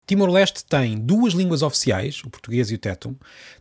Timor-Leste tem duas línguas oficiais, o português e o tetum,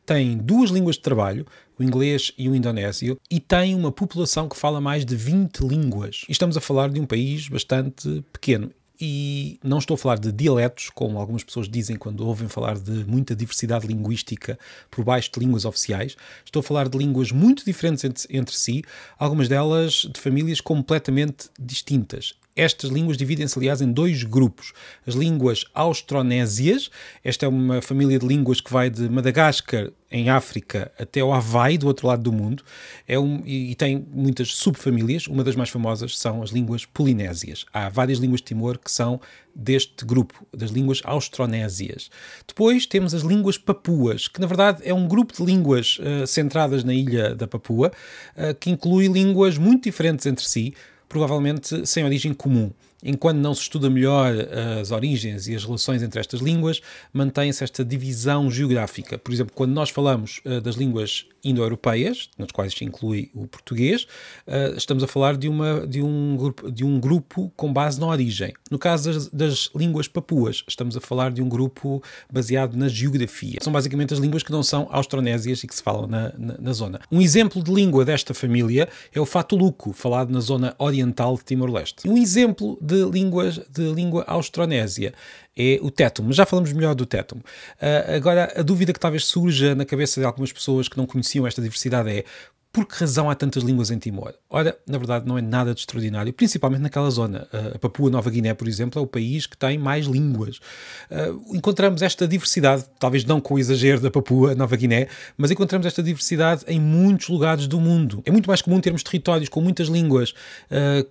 tem duas línguas de trabalho, o inglês e o indonésio, e tem uma população que fala mais de 20 línguas. E estamos a falar de um país bastante pequeno. E não estou a falar de dialetos, como algumas pessoas dizem quando ouvem falar de muita diversidade linguística por baixo de línguas oficiais. Estou a falar de línguas muito diferentes entre si, algumas delas de famílias completamente distintas. Estas línguas dividem-se, aliás, em dois grupos. As línguas austronésias, esta é uma família de línguas que vai de Madagascar, em África, até ao Havaí, do outro lado do mundo, e tem muitas subfamílias. Uma das mais famosas são as línguas polinésias. Há várias línguas de Timor que são deste grupo, das línguas austronésias. Depois temos as línguas papuas, que na verdade é um grupo de línguas centradas na ilha da Papua, que inclui línguas muito diferentes entre si, provavelmente sem origem comum. Enquanto não se estuda melhor as origens e as relações entre estas línguas, mantém-se esta divisão geográfica. Por exemplo, quando nós falamos das línguas indo-europeias, nas quais se inclui o português, estamos a falar de um grupo com base na origem. No caso das línguas papuas, estamos a falar de um grupo baseado na geografia. São basicamente as línguas que não são austronésias e que se falam na zona. Um exemplo de língua desta família é o fatuluco, falado na zona oriental de Timor-Leste. Um exemplo de língua austronésia é o tetum, mas já falamos melhor do tetum. Agora, a dúvida que talvez surja na cabeça de algumas pessoas que não conheciam esta diversidade é: por que razão há tantas línguas em Timor? Ora, na verdade não é nada de extraordinário, principalmente naquela zona. A Papua Nova Guiné, por exemplo, é o país que tem mais línguas. Encontramos esta diversidade, talvez não com o exagero da Papua Nova Guiné, mas encontramos esta diversidade em muitos lugares do mundo. É muito mais comum termos territórios com muitas línguas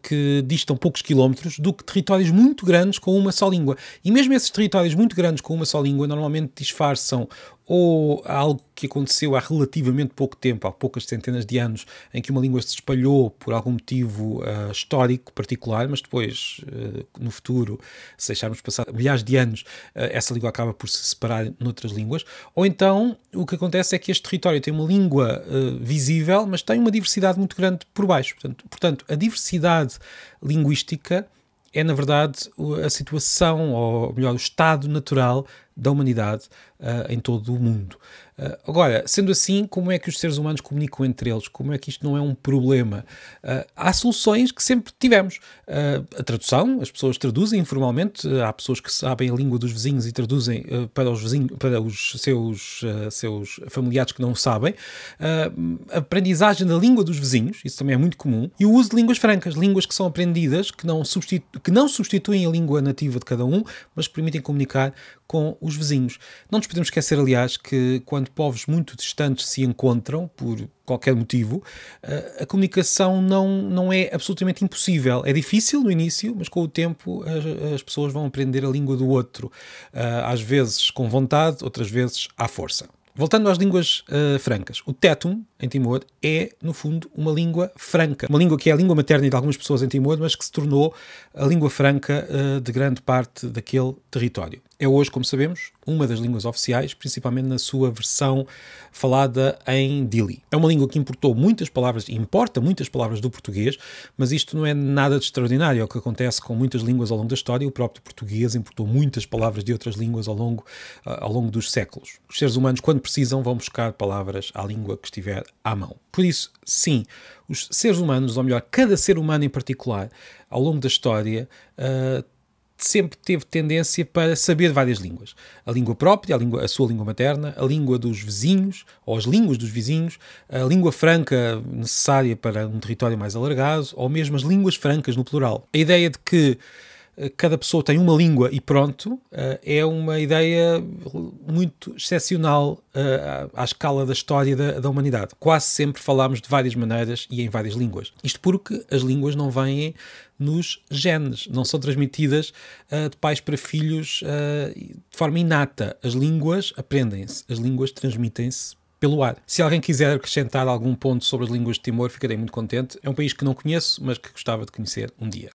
que distam poucos quilómetros do que territórios muito grandes com uma só língua. E mesmo esses territórios muito grandes com uma só língua normalmente disfarçam ou algo que aconteceu há relativamente pouco tempo, há poucas centenas de anos, em que uma língua se espalhou por algum motivo histórico particular, mas depois, no futuro, se deixarmos passar milhares de anos, essa língua acaba por se separar noutras línguas. Ou então, o que acontece é que este território tem uma língua visível, mas tem uma diversidade muito grande por baixo. Portanto, a diversidade linguística é, na verdade, a situação, ou melhor, o estado natural da humanidade em todo o mundo. Agora, sendo assim, como é que os seres humanos comunicam entre eles? Como é que isto não é um problema? Há soluções que sempre tivemos. A tradução, as pessoas traduzem informalmente, há pessoas que sabem a língua dos vizinhos e traduzem para os seus familiares que não o sabem. A aprendizagem da língua dos vizinhos, isso também é muito comum. E o uso de línguas francas, línguas que são aprendidas, que não substituem a língua nativa de cada um, mas que permitem comunicar com os vizinhos. Não nos podemos esquecer, aliás, que quando povos muito distantes se encontram, por qualquer motivo, a comunicação não é absolutamente impossível. É difícil no início, mas com o tempo as pessoas vão aprender a língua do outro. Às vezes com vontade, outras vezes à força. Voltando às línguas francas, o tetum, em Timor, é, no fundo, uma língua franca. Uma língua que é a língua materna de algumas pessoas em Timor, mas que se tornou a língua franca de grande parte daquele território. É hoje, como sabemos, uma das línguas oficiais, principalmente na sua versão falada em Dili. É uma língua que importa muitas palavras do português, mas isto não é nada de extraordinário. É o que acontece com muitas línguas ao longo da história. O próprio português importou muitas palavras de outras línguas ao longo dos séculos. Os seres humanos, quando precisam, vão buscar palavras à língua que estiver à mão. Por isso, sim, os seres humanos, ou melhor, cada ser humano em particular, ao longo da história, sempre teve tendência para saber várias línguas. A língua própria, a sua língua materna, a língua dos vizinhos, ou as línguas dos vizinhos, a língua franca necessária para um território mais alargado, ou mesmo as línguas francas no plural. A ideia de que cada pessoa tem uma língua e pronto, é uma ideia muito excepcional à escala da história da humanidade. Quase sempre falamos de várias maneiras e em várias línguas. Isto porque as línguas não vêm nos genes, não são transmitidas de pais para filhos de forma inata. As línguas aprendem-se, as línguas transmitem-se pelo ar. Se alguém quiser acrescentar algum ponto sobre as línguas de Timor, ficarei muito contente. É um país que não conheço, mas que gostava de conhecer um dia.